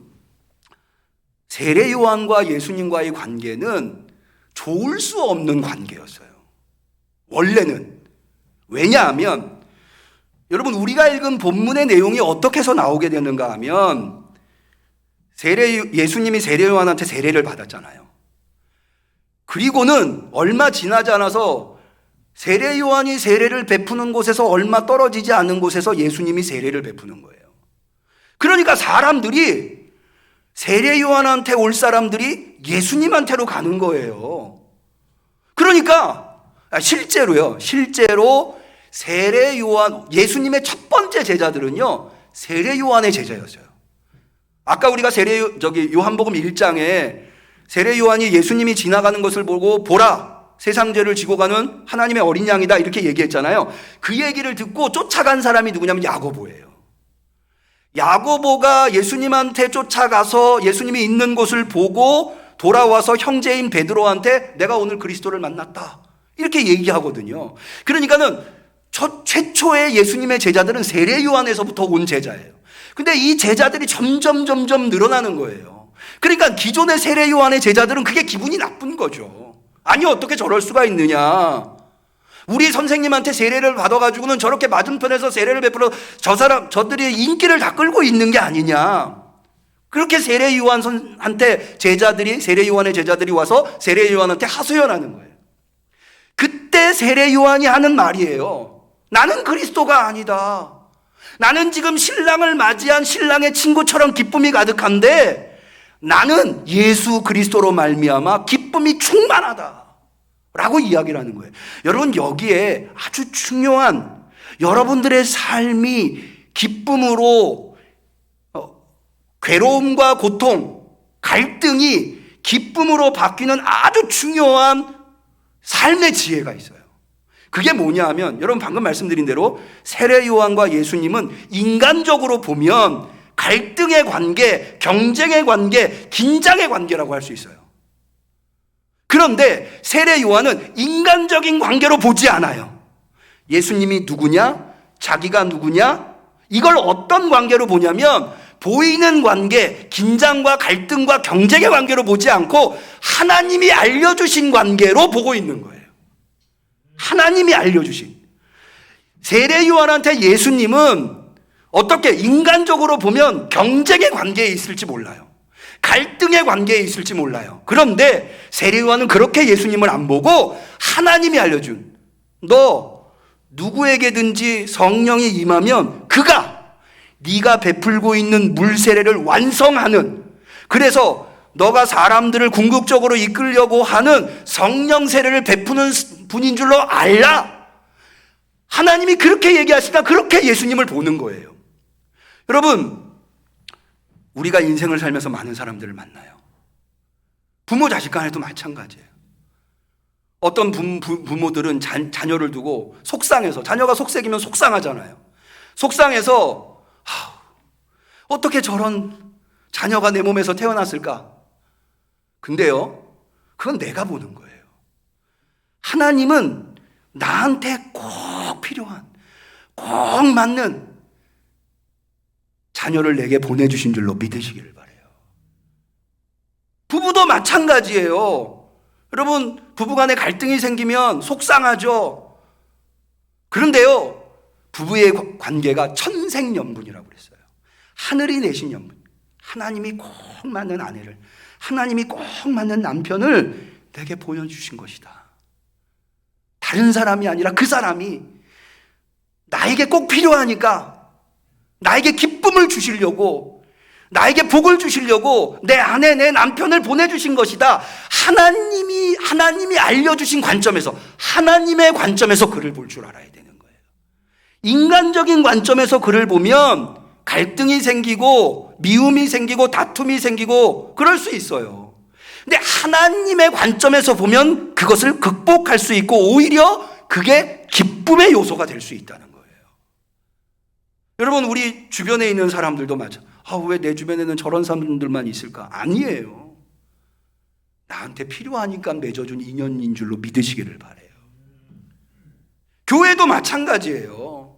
세례 요한과 예수님과의 관계는 좋을 수 없는 관계였어요. 원래는. 왜냐하면 여러분, 우리가 읽은 본문의 내용이 어떻게 해서 나오게 되는가 하면 예수님이 세례 요한한테 세례를 받았잖아요. 그리고는 얼마 지나지 않아서 세례 요한이 세례를 베푸는 곳에서 얼마 떨어지지 않은 곳에서 예수님이 세례를 베푸는 거예요. 그러니까 사람들이 세례 요한한테 올 사람들이 예수님한테로 가는 거예요. 그러니까 실제로 세례 요한, 예수님의 첫 번째 제자들은요, 세례 요한의 제자였어요. 아까 우리가 요한복음 1장에 세례 요한이 예수님이 지나가는 것을 보고 보라, 세상 죄를 지고 가는 하나님의 어린 양이다, 이렇게 얘기했잖아요. 그 얘기를 듣고 쫓아간 사람이 누구냐면 야고보예요. 야고보가 예수님한테 쫓아가서 예수님이 있는 곳을 보고 돌아와서 형제인 베드로한테 내가 오늘 그리스도를 만났다, 이렇게 얘기하거든요. 그러니까는 최초의 예수님의 제자들은 세례 요한에서부터 온 제자예요. 근데 이 제자들이 점점 늘어나는 거예요. 그러니까 기존의 세례 요한의 제자들은 그게 기분이 나쁜 거죠. 아니, 어떻게 저럴 수가 있느냐. 우리 선생님한테 세례를 받아가지고는 저렇게 맞은편에서 세례를 베풀어 저들이 인기를 다 끌고 있는 게 아니냐. 그렇게 세례 요한한테 세례 요한의 제자들이 와서 세례 요한한테 하소연하는 거예요. 그때 세례 요한이 하는 말이에요. 나는 그리스도가 아니다. 나는 지금 신랑을 맞이한 신랑의 친구처럼 기쁨이 가득한데 나는 예수 그리스도로 말미암아 기쁨이 충만하다 라고 이야기를 하는 거예요. 여러분, 여기에 아주 중요한 여러분들의 삶이 기쁨으로 괴로움과 고통, 갈등이 기쁨으로 바뀌는 아주 중요한 삶의 지혜가 있어요. 그게 뭐냐 하면, 여러분 방금 말씀드린 대로 세례 요한과 예수님은 인간적으로 보면 갈등의 관계, 경쟁의 관계, 긴장의 관계라고 할 수 있어요. 그런데 세례 요한은 인간적인 관계로 보지 않아요. 예수님이 누구냐? 자기가 누구냐? 이걸 어떤 관계로 보냐면 보이는 관계, 긴장과 갈등과 경쟁의 관계로 보지 않고 하나님이 알려주신 관계로 보고 있는 거예요. 하나님이 알려주신. 세례 요한한테 예수님은 어떻게 인간적으로 보면 경쟁의 관계에 있을지 몰라요. 갈등의 관계에 있을지 몰라요. 그런데 세례 요한은 그렇게 예수님을 안 보고 하나님이 알려준, 너 누구에게든지 성령이 임하면 그가 네가 베풀고 있는 물세례를 완성하는, 그래서 너가 사람들을 궁극적으로 이끌려고 하는 성령 세례를 베푸는 분인 줄로 알라. 하나님이 그렇게 얘기하시니까 그렇게 예수님을 보는 거예요. 여러분, 우리가 인생을 살면서 많은 사람들을 만나요. 부모 자식 간에도 마찬가지예요. 어떤 부모들은 자녀를 두고 속상해서, 자녀가 속색이면 속상하잖아요. 속상해서 어떻게 저런 자녀가 내 몸에서 태어났을까? 근데요, 그건 내가 보는 거예요. 하나님은 나한테 꼭 필요한, 꼭 맞는 자녀를 내게 보내주신 줄로 믿으시기를 바라요. 부부도 마찬가지예요. 여러분, 부부간에 갈등이 생기면 속상하죠. 그런데요, 부부의 관계가 천생연분이라고 그랬어요. 하늘이 내신 연분. 하나님이 꼭 맞는 아내를, 하나님이 꼭 맞는 남편을 내게 보여주신 것이다. 다른 사람이 아니라 그 사람이 나에게 꼭 필요하니까 나에게 기쁨을 주시려고, 나에게 복을 주시려고 내 아내, 내 남편을 보내주신 것이다. 하나님이 알려주신 관점에서, 하나님의 관점에서 그를 볼 줄 알아야 되는 거예요. 인간적인 관점에서 그를 보면 갈등이 생기고 미움이 생기고 다툼이 생기고 그럴 수 있어요. 근데 하나님의 관점에서 보면 그것을 극복할 수 있고 오히려 그게 기쁨의 요소가 될 수 있다는 거예요. 여러분, 우리 주변에 있는 사람들도 마찬가지예요. 왜 내 주변에는 저런 사람들만 있을까? 아니에요. 나한테 필요하니까 맺어준 인연인 줄로 믿으시기를 바라요. 교회도 마찬가지예요.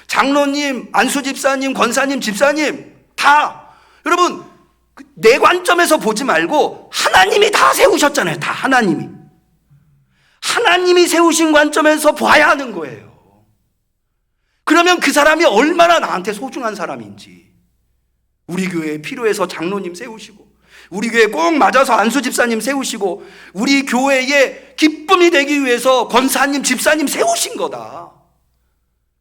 장로님, 안수 집사님, 권사님, 집사님 다 여러분 내 관점에서 보지 말고 하나님이 다 세우셨잖아요. 다 하나님이 세우신 관점에서 봐야 하는 거예요. 그러면 그 사람이 얼마나 나한테 소중한 사람인지, 우리 교회에 필요해서 장로님 세우시고, 우리 교회에 꼭 맞아서 안수 집사님 세우시고, 우리 교회에 기쁨이 되기 위해서 권사님, 집사님 세우신 거다.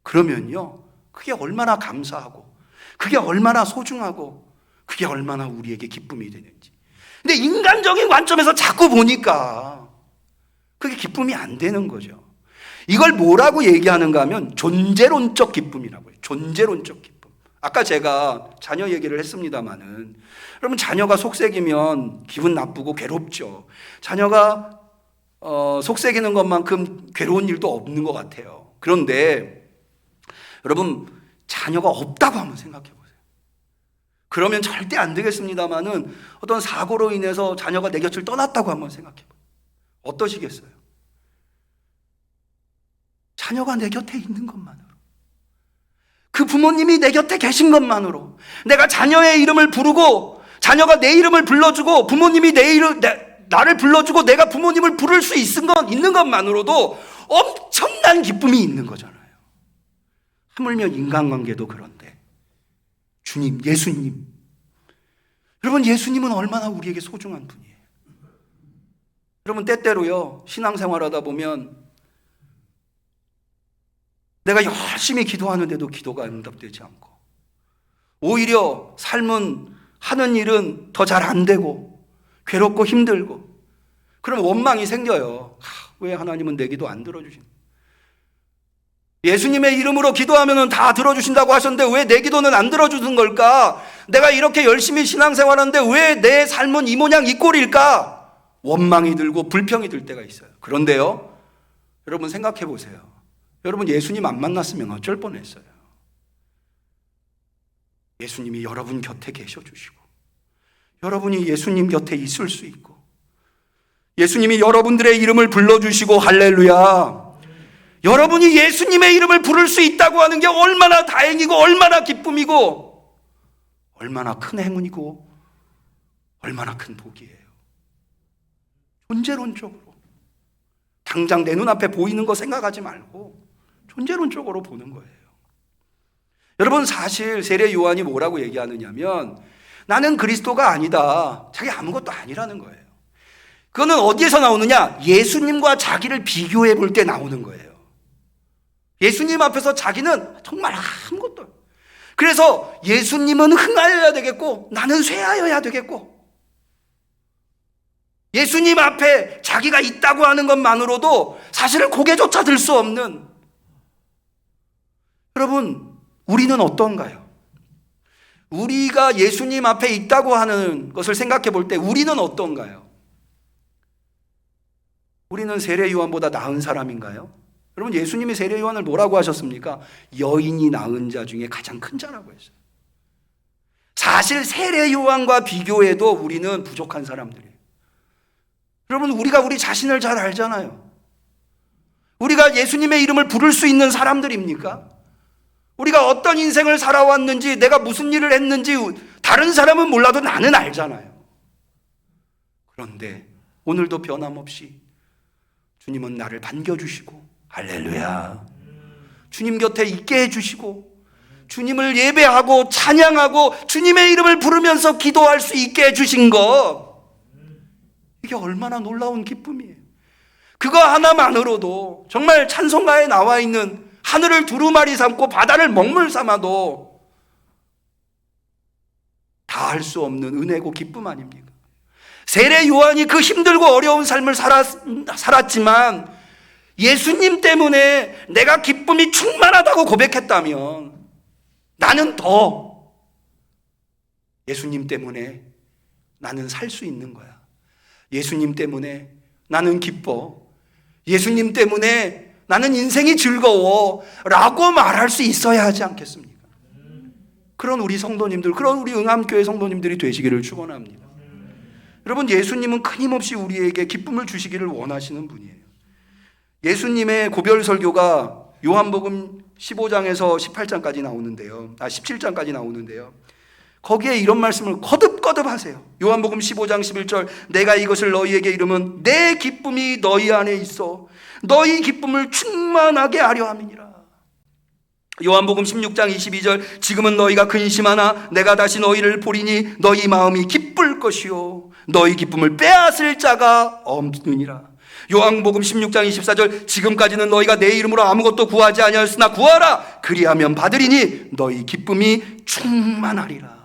그러면요, 그게 얼마나 감사하고, 그게 얼마나 소중하고, 그게 얼마나 우리에게 기쁨이 되는지. 근데 인간적인 관점에서 자꾸 보니까 그게 기쁨이 안 되는 거죠. 이걸 뭐라고 얘기하는가 하면 존재론적 기쁨이라고 해요. 존재론적 기쁨. 아까 제가 자녀 얘기를 했습니다마는, 여러분, 자녀가 속색이면 기분 나쁘고 괴롭죠. 자녀가 속색이는 것만큼 괴로운 일도 없는 것 같아요. 그런데 여러분, 자녀가 없다고 한번 생각해 보세요. 그러면 절대 안 되겠습니다마는 어떤 사고로 인해서 자녀가 내 곁을 떠났다고 한번 생각해 보세요. 어떠시겠어요? 자녀가 내 곁에 있는 것만으로, 그 부모님이 내 곁에 계신 것만으로, 내가 자녀의 이름을 부르고 자녀가 내 이름을 불러주고 부모님이 나를 불러주고 내가 부모님을 부를 수 있는 것만으로도 엄청난 기쁨이 있는 거잖아요. 하물며 인간관계도 그런데 주님, 예수님, 여러분, 예수님은 얼마나 우리에게 소중한 분이에요. 여러분, 때때로요, 신앙생활하다 보면 내가 열심히 기도하는데도 기도가 응답되지 않고, 오히려 삶은, 하는 일은 더 잘 안 되고 괴롭고 힘들고, 그러면 원망이 생겨요. 왜 하나님은 내 기도 안 들어주시나? 예수님의 이름으로 기도하면 다 들어주신다고 하셨는데 왜 내 기도는 안 들어주는 걸까? 내가 이렇게 열심히 신앙생활하는데 왜 내 삶은 이 모양 이 꼴일까? 원망이 들고 불평이 들 때가 있어요. 그런데요, 여러분 생각해 보세요. 여러분, 예수님 안 만났으면 어쩔 뻔했어요. 예수님이 여러분 곁에 계셔 주시고, 여러분이 예수님 곁에 있을 수 있고, 예수님이 여러분들의 이름을 불러주시고, 할렐루야, 여러분이 예수님의 이름을 부를 수 있다고 하는 게 얼마나 다행이고 얼마나 기쁨이고 얼마나 큰 행운이고 얼마나 큰 복이에요. 존재론적으로, 당장 내 눈앞에 보이는 거 생각하지 말고 존재론적으로 보는 거예요. 여러분, 사실 세례 요한이 뭐라고 얘기하느냐면, 나는 그리스도가 아니다, 자기 아무것도 아니라는 거예요. 그거는 어디에서 나오느냐? 예수님과 자기를 비교해 볼 때 나오는 거예요. 예수님 앞에서 자기는 정말 아무것도. 그래서 예수님은 흥하여야 되겠고 나는 쇠하여야 되겠고, 예수님 앞에 자기가 있다고 하는 것만으로도 사실은 고개조차 들 수 없는. 여러분, 우리는 어떤가요? 우리가 예수님 앞에 있다고 하는 것을 생각해 볼 때 우리는 어떤가요? 우리는 세례 요한보다 나은 사람인가요? 여러분, 예수님이 세례 요한을 뭐라고 하셨습니까? 여인이 낳은 자 중에 가장 큰 자라고 했어요. 사실 세례 요한과 비교해도 우리는 부족한 사람들이에요. 여러분, 우리가 우리 자신을 잘 알잖아요. 우리가 예수님의 이름을 부를 수 있는 사람들입니까? 우리가 어떤 인생을 살아왔는지, 내가 무슨 일을 했는지 다른 사람은 몰라도 나는 알잖아요. 그런데 오늘도 변함없이 주님은 나를 반겨주시고, 할렐루야, 주님 곁에 있게 해주시고, 주님을 예배하고 찬양하고 주님의 이름을 부르면서 기도할 수 있게 해주신 것, 이게 얼마나 놀라운 기쁨이에요. 그거 하나만으로도 정말 찬송가에 나와 있는 하늘을 두루마리 삼고 바다를 먹물 삼아도 다 할 수 없는 은혜고 기쁨 아닙니까? 세례 요한이 그 힘들고 어려운 삶을 살았지만 예수님 때문에 내가 기쁨이 충만하다고 고백했다면 나는 더 예수님 때문에 나는 살 수 있는 거야. 예수님 때문에 나는 기뻐. 예수님 때문에 나는 인생이 즐거워 라고 말할 수 있어야 하지 않겠습니까? 그런 우리 성도님들, 그런 우리 응암교회 성도님들이 되시기를 축원합니다. 여러분, 예수님은 끊임없이 우리에게 기쁨을 주시기를 원하시는 분이에요. 예수님의 고별 설교가 요한복음 15장에서 18장까지 나오는데요. 17장까지 나오는데요. 거기에 이런 말씀을 거듭거듭 하세요. 요한복음 15장 11절, 내가 이것을 너희에게 이르면 내 기쁨이 너희 안에 있어 너희 기쁨을 충만하게 하려 함이니라. 요한복음 16장 22절, 지금은 너희가 근심하나 내가 다시 너희를 보리니 너희 마음이 기쁠 것이요 너희 기쁨을 빼앗을 자가 없느니라. 요한복음 16장 24절, 지금까지는 너희가 내 이름으로 아무것도 구하지 아니하였으나 구하라 그리하면 받으리니 너희 기쁨이 충만하리라.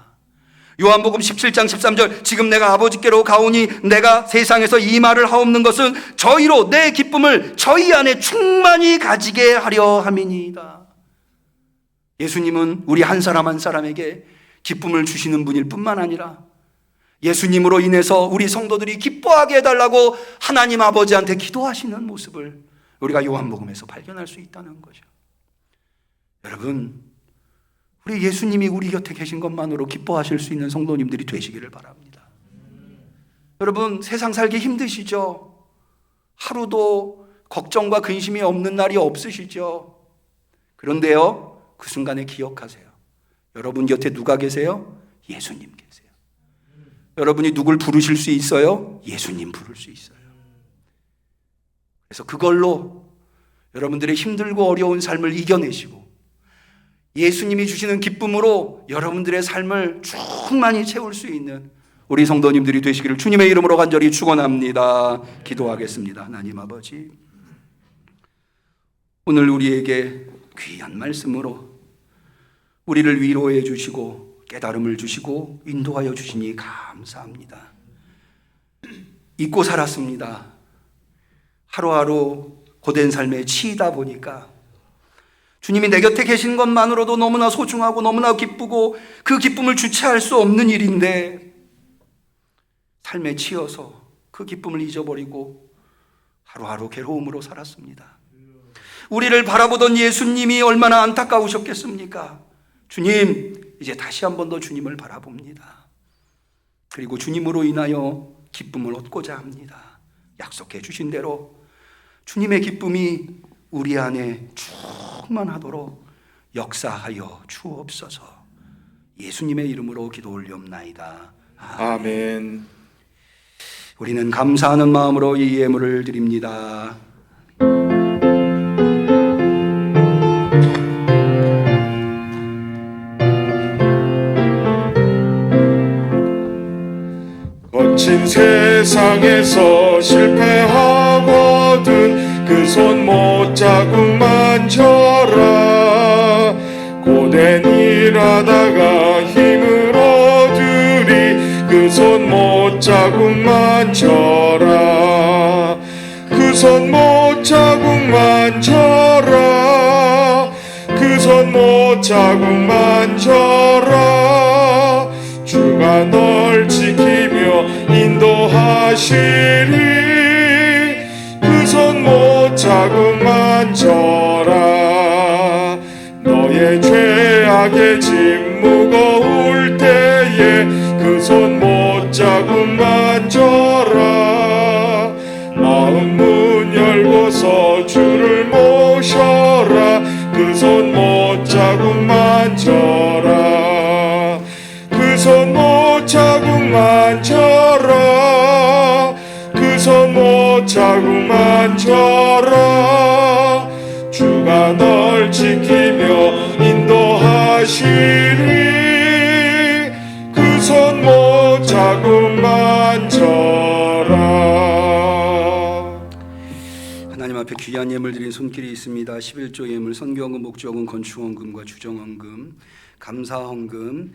요한복음 17장 13절, 지금 내가 아버지께로 가오니 내가 세상에서 이 말을 하옵는 것은 저희로 내 기쁨을 저희 안에 충만히 가지게 하려 함이니이다. 예수님은 우리 한 사람 한 사람에게 기쁨을 주시는 분일 뿐만 아니라 예수님으로 인해서 우리 성도들이 기뻐하게 해달라고 하나님 아버지한테 기도하시는 모습을 우리가 요한복음에서 발견할 수 있다는 거죠. 여러분, 우리 예수님이 우리 곁에 계신 것만으로 기뻐하실 수 있는 성도님들이 되시기를 바랍니다. 여러분, 세상 살기 힘드시죠? 하루도 걱정과 근심이 없는 날이 없으시죠? 그런데요, 그 순간에 기억하세요. 여러분 곁에 누가 계세요? 예수님 계세요. 여러분이 누굴 부르실 수 있어요? 예수님 부를 수 있어요. 그래서 그걸로 여러분들의 힘들고 어려운 삶을 이겨내시고 예수님이 주시는 기쁨으로 여러분들의 삶을 충만히 채울 수 있는 우리 성도님들이 되시기를 주님의 이름으로 간절히 축원합니다. 기도하겠습니다. 하나님 아버지, 오늘 우리에게 귀한 말씀으로 우리를 위로해 주시고 깨달음을 주시고 인도하여 주시니 감사합니다. 잊고 살았습니다. 하루하루 고된 삶에 치이다 보니까 주님이 내 곁에 계신 것만으로도 너무나 소중하고 너무나 기쁘고 그 기쁨을 주체할 수 없는 일인데 삶에 치여서 그 기쁨을 잊어버리고 하루하루 괴로움으로 살았습니다. 우리를 바라보던 예수님이 얼마나 안타까우셨겠습니까? 주님, 이제 다시 한 번 더 주님을 바라봅니다. 그리고 주님으로 인하여 기쁨을 얻고자 합니다. 약속해 주신 대로 주님의 기쁨이 우리 안에 충만하도록 역사하여 주옵소서. 예수님의 이름으로 기도 올리옵나이다. 아멘. 우리는 감사하는 마음으로 이 예물을 드립니다. 거친 세상에서 실패하거든 그 손 못자국 만져라. 고된 일하다가 힘을 얻으리 그 손 못자국 만져라. 그 손 못자국 만져라. 그 손 못자국 만져라. 주가 널 지키며 인도하시리. 그 손 못자국 만져라. 너의 죄악의 짐 무거울 때에 그 손 못자국 만져라. 마음 문 열고서 주를 모셔라. 그 손 못자국 만져라. 그 손 못자국 만져라. 그 손 못자국 만져라. 주가 널 지키며 인도하시리. 그 손 못자국 만져라. 하나님 앞에 귀한 예물 드린 손길이 있습니다. 11조 예물, 선교헌금, 목주헌금, 건축헌금과 주정헌금, 감사헌금,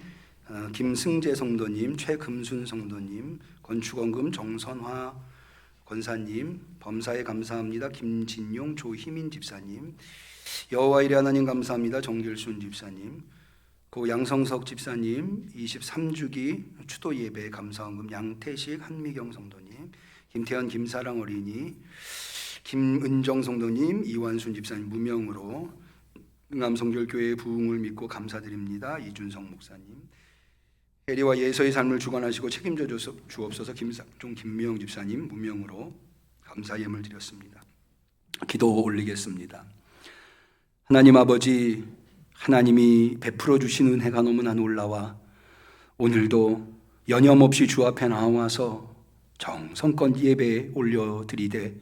김승재 성도님, 최금순 성도님, 건축헌금 정선화 권사님, 범사에 감사합니다. 김진용, 조희민 집사님, 여호와 일의 하나님 감사합니다. 정길순 집사님, 고 양성석 집사님, 23주기 추도 예배 감사헌금 양태식 한미경 성도님, 김태현 김사랑 어린이, 김은정 성도님, 이완순 집사님 무명으로 응암성결교회의 부흥을 믿고 감사드립니다. 이준성 목사님, 혜리와 예서의 삶을 주관하시고 책임져 주옵소서. 김상종 김미영 집사님 무명으로 감사 예물 드렸습니다. 기도 올리겠습니다. 하나님 아버지, 하나님이 베풀어 주신 은혜가 너무나 놀라와 오늘도 여념없이 주 앞에 나와서 정성껏 예배 올려드리되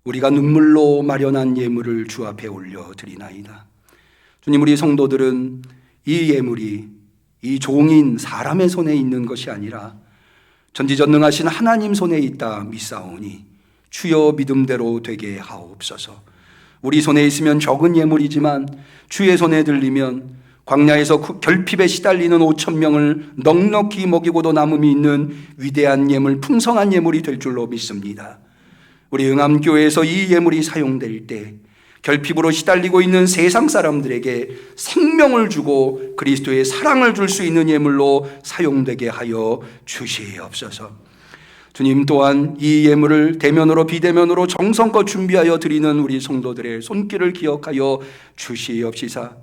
우리가 눈물로 마련한 예물을 주 앞에 올려드리나이다. 주님, 우리 성도들은 이 예물이 이 종인 사람의 손에 있는 것이 아니라 전지전능하신 하나님 손에 있다 믿사오니 주여 믿음대로 되게 하옵소서. 우리 손에 있으면 적은 예물이지만 주의 손에 들리면 광야에서 결핍에 시달리는 5,000명을 넉넉히 먹이고도 남음이 있는 위대한 예물, 풍성한 예물이 될 줄로 믿습니다. 우리 응암교회에서 이 예물이 사용될 때 결핍으로 시달리고 있는 세상 사람들에게 생명을 주고 그리스도의 사랑을 줄 수 있는 예물로 사용되게 하여 주시옵소서. 주님, 또한 이 예물을 대면으로 비대면으로 정성껏 준비하여 드리는 우리 성도들의 손길을 기억하여 주시옵시사.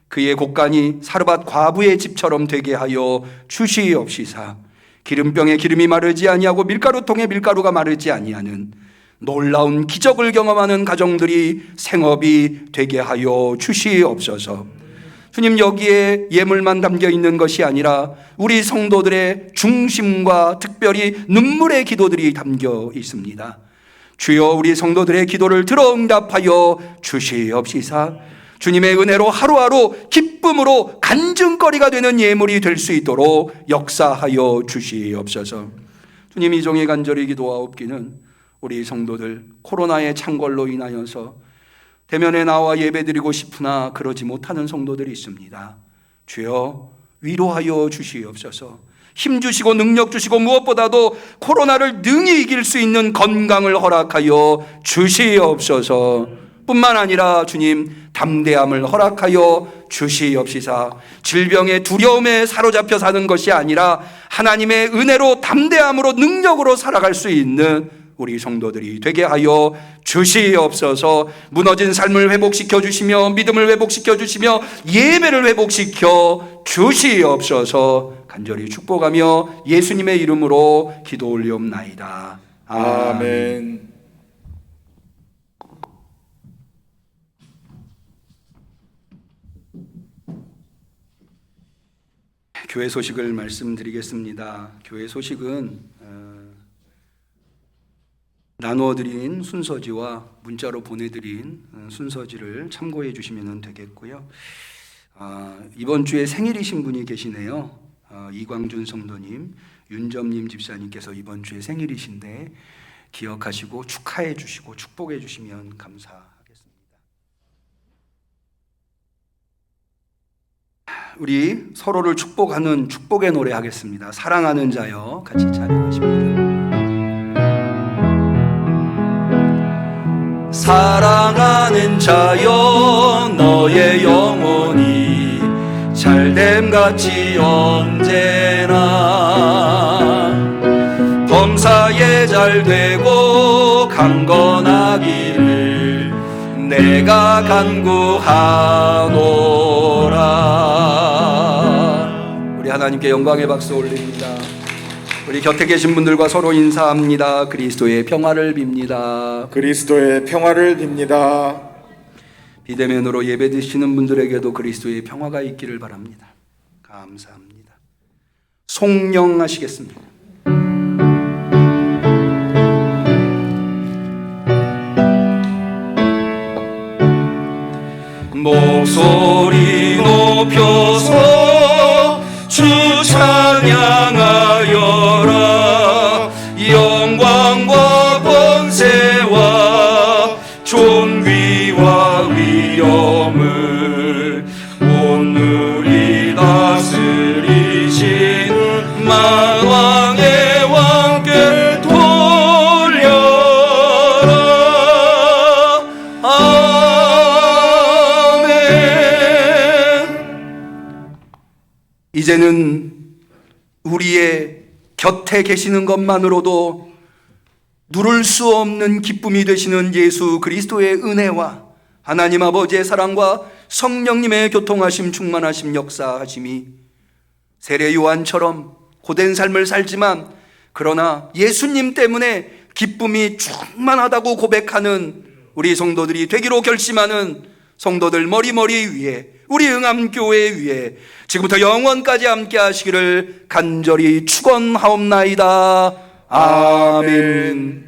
그의 곡간이 사르밧 과부의 집처럼 되게 하여 주시옵시사. 기름병에 기름이 마르지 아니하고 밀가루통에 밀가루가 마르지 아니하는 놀라운 기적을 경험하는 가정들이 생업이 되게 하여 주시옵소서. 주님, 여기에 예물만 담겨 있는 것이 아니라 우리 성도들의 중심과 특별히 눈물의 기도들이 담겨 있습니다. 주여, 우리 성도들의 기도를 들어 응답하여 주시옵시사. 주님의 은혜로 하루하루 기쁨으로 간증거리가 되는 예물이 될 수 있도록 역사하여 주시옵소서. 주님, 이 종이 간절히 기도하옵기는 우리 성도들 코로나의 창궐로 인하여서 대면에 나와 예배드리고 싶으나 그러지 못하는 성도들이 있습니다. 주여, 위로하여 주시옵소서. 힘 주시고 능력 주시고 무엇보다도 코로나를 능히 이길 수 있는 건강을 허락하여 주시옵소서. 뿐만 아니라 주님, 담대함을 허락하여 주시옵시사. 질병의 두려움에 사로잡혀 사는 것이 아니라 하나님의 은혜로 담대함으로 능력으로 살아갈 수 있는 우리 성도들이 되게 하여 주시옵소서. 무너진 삶을 회복시켜 주시며 믿음을 회복시켜 주시며 예배를 회복시켜 주시옵소서. 간절히 축복하며 예수님의 이름으로 기도 올리옵나이다. 아멘. 교회 소식을 말씀드리겠습니다. 교회 소식은 나누어드린 순서지와 문자로 보내드린 순서지를 참고해 주시면 되겠고요. 이번 주에 생일이신 분이 계시네요. 이광준 성도님, 윤점님 집사님께서 이번 주에 생일이신데 기억하시고 축하해 주시고 축복해 주시면 감사하겠습니다. 우리 서로를 축복하는 축복의 노래 하겠습니다. 사랑하는 자여, 같이 찬양하십니다. 사랑하는 자여, 너의 영혼이 잘됨같이 언제나 범사에 잘되고 강건하기를 내가 간구하노라. 우리 하나님께 영광의 박수 올립니다. 우리 곁에 계신 분들과 서로 인사합니다. 그리스도의 평화를 빕니다. 그리스도의 평화를 빕니다. 비대면으로 예배 드시는 분들에게도 그리스도의 평화가 있기를 바랍니다. 감사합니다. 송영하시겠습니다. 목소리 높여서 주 찬양하여라. 영광과 권세와 존귀와 위엄을 온누리 다스리신 만왕의 왕께 돌려 이제는 우리의 곁에 계시는 것만으로도 누를 수 없는 기쁨이 되시는 예수 그리스도의 은혜와 하나님 아버지의 사랑과 성령님의 교통하심, 충만하심, 역사하심이 세례 요한처럼 고된 삶을 살지만 그러나 예수님 때문에 기쁨이 충만하다고 고백하는 우리 성도들이 되기로 결심하는 성도들 머리머리 위에, 우리 응암교회 위에 지금부터 영원까지 함께 하시기를 간절히 축원하옵나이다. 아멘.